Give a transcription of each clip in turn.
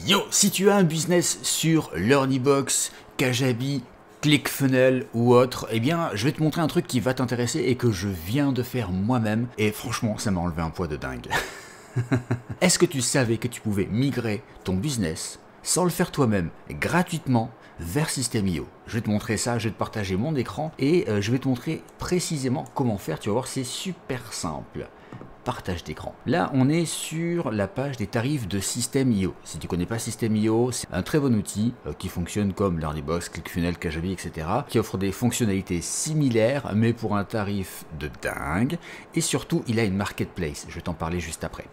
Yo, si tu as un business sur Learnybox, Kajabi, ClickFunnels ou autre, eh bien, je vais te montrer un truc qui va t'intéresser et que je viens de faire moi-même. Et franchement, ça m'a enlevé un poids de dingue. Est-ce que tu savais que tu pouvais migrer ton business sans le faire toi-même, gratuitement, vers System.io? Je vais te montrer ça, je vais te partager mon écran et je vais te montrer précisément comment faire. Tu vas voir, c'est super simple. Partage d'écran. Là, on est sur la page des tarifs de System.io. Si tu connais pas System.io, c'est un très bon outil qui fonctionne comme Learnybox, ClickFunnels, Kajabi, etc. qui offre des fonctionnalités similaires, mais pour un tarif de dingue. Et surtout, il a une marketplace. Je vais t'en parler juste après.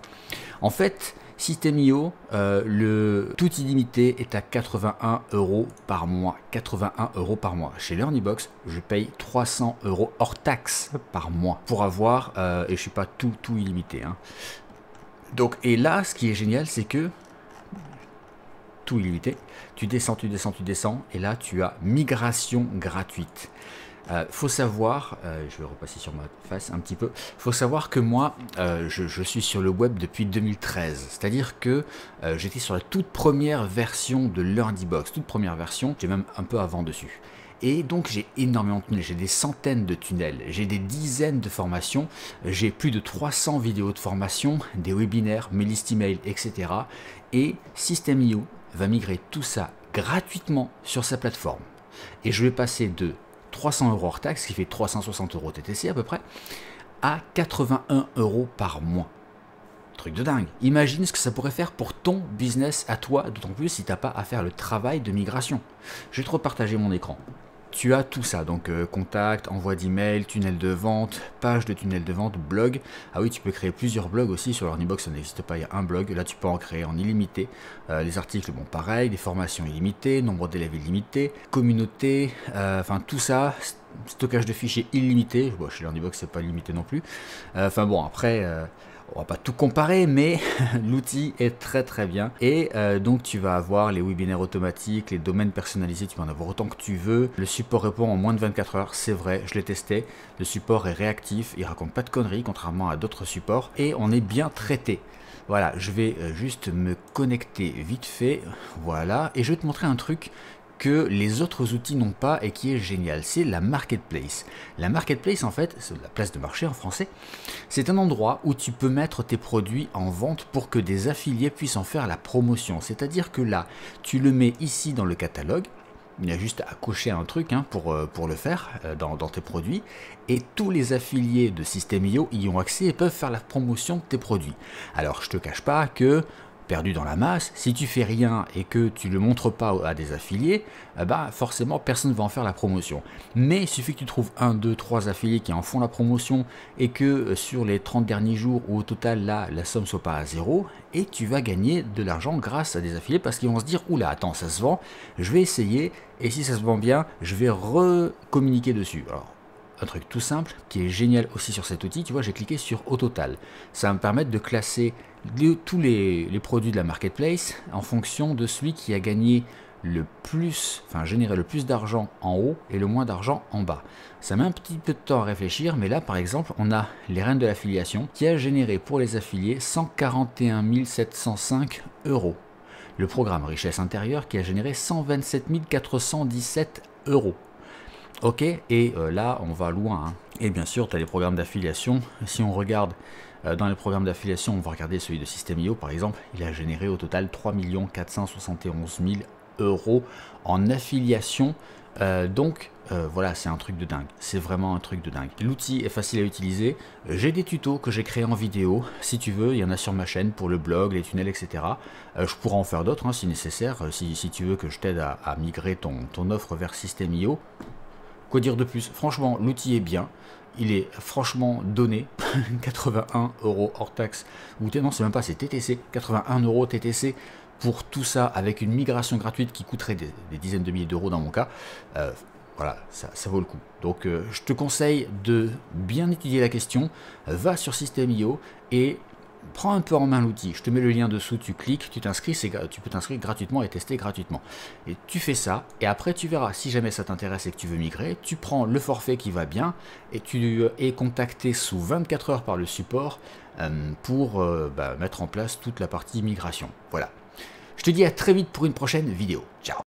En fait, System.io, le tout illimité est à 81 € par mois. 81 € par mois. Chez Learnybox, je paye 300 € hors taxe par mois pour avoir, et je suis pas tout illimité. Hein. Donc, et là, ce qui est génial, c'est que tout illimité, tu descends, et là, tu as migration gratuite. Faut savoir, je vais repasser sur ma face un petit peu, faut savoir que moi, je suis sur le web depuis 2013, c'est-à-dire que j'étais sur la toute première version de Learnybox, toute première version, j'ai même un peu avant dessus. Et donc j'ai énormément de tunnels, j'ai des centaines de tunnels, j'ai des dizaines de formations, j'ai plus de 300 vidéos de formation, des webinaires, mes listes email, etc. Et System.io va migrer tout ça gratuitement sur sa plateforme. Et je vais passer de 300 € hors taxe, ce qui fait 360 € TTC à peu près, à 81 € par mois. Truc de dingue. Imagine ce que ça pourrait faire pour ton business à toi, d'autant plus si tu n'as pas à faire le travail de migration. Je vais te repartager mon écran. Tu as tout ça, donc contact, envoi d'email, tunnel de vente, page de tunnel de vente, blog. Ah oui, tu peux créer plusieurs blogs aussi sur Learnybox, ça n'existe pas, il y a un blog. Là, tu peux en créer en illimité. Les articles, bon, pareil, des formations illimitées, nombre d'élèves illimité, communauté, enfin tout ça, stockage de fichiers illimité. Bon, chez Learnybox, c'est pas limité non plus. Enfin bon, après... on va pas tout comparer, mais l'outil est très bien. Et donc tu vas avoir les webinaires automatiques, les domaines personnalisés, tu vas en avoir autant que tu veux. Le support répond en moins de 24 heures, c'est vrai, je l'ai testé. Le support est réactif, il raconte pas de conneries, contrairement à d'autres supports. Et on est bien traité. Voilà, je vais juste me connecter vite fait. Voilà, et je vais te montrer un truc que les autres outils n'ont pas et qui est génial, c'est la marketplace. La marketplace, en fait, c'est la place de marché en français, c'est un endroit où tu peux mettre tes produits en vente pour que des affiliés puissent en faire la promotion. C'est-à-dire que là, tu le mets ici dans le catalogue, il y a juste à cocher un truc hein, pour le faire dans tes produits, et tous les affiliés de System.io y ont accès et peuvent faire la promotion de tes produits. Alors, je te cache pas que perdu dans la masse, si tu fais rien et que tu ne le montres pas à des affiliés, bah forcément personne ne va en faire la promotion. Mais il suffit que tu trouves 1, 2, 3 affiliés qui en font la promotion et que sur les 30 derniers jours ou au total là la somme soit pas à 0 et tu vas gagner de l'argent grâce à des affiliés parce qu'ils vont se dire oula attends ça se vend, je vais essayer et si ça se vend bien je vais recommuniquer dessus. Alors, un truc tout simple qui est génial aussi sur cet outil, tu vois, j'ai cliqué sur au total. Ça va me permettre de classer tous les produits de la marketplace en fonction de celui qui a gagné le plus, enfin généré le plus d'argent en haut et le moins d'argent en bas. Ça met un petit peu de temps à réfléchir, mais là par exemple, on a les reines de l'affiliation qui a généré pour les affiliés 141 705 €. Le programme richesse intérieure qui a généré 127 417 €. Ok, et là on va loin, hein. Et bien sûr tu as les programmes d'affiliation. Si on regarde dans les programmes d'affiliation, on va regarder celui de System.io par exemple, il a généré au total 3 471 000 € en affiliation, donc voilà, c'est un truc de dingue, c'est vraiment un truc de dingue. L'outil est facile à utiliser, j'ai des tutos que j'ai créés en vidéo, si tu veux, il y en a sur ma chaîne pour le blog, les tunnels, etc. Je pourrais en faire d'autres hein, si nécessaire, si tu veux que je t'aide à migrer ton offre vers System.io. Quoi dire de plus? Franchement, l'outil est bien. Il est franchement donné. 81 € hors taxe. Ou non, c'est même pas, c'est TTC. 81 € TTC pour tout ça avec une migration gratuite qui coûterait des dizaines de milliers d'euros dans mon cas. Voilà, ça vaut le coup. Donc, je te conseille de bien étudier la question. Va sur System.io et prends un peu en main l'outil, je te mets le lien dessous, tu cliques, tu t'inscris, tu peux t'inscrire gratuitement et tester gratuitement. Et tu fais ça, et après tu verras, si jamais ça t'intéresse et que tu veux migrer, tu prends le forfait qui va bien, et tu es contacté sous 24 heures par le support pour mettre en place toute la partie migration. Voilà. Je te dis à très vite pour une prochaine vidéo. Ciao.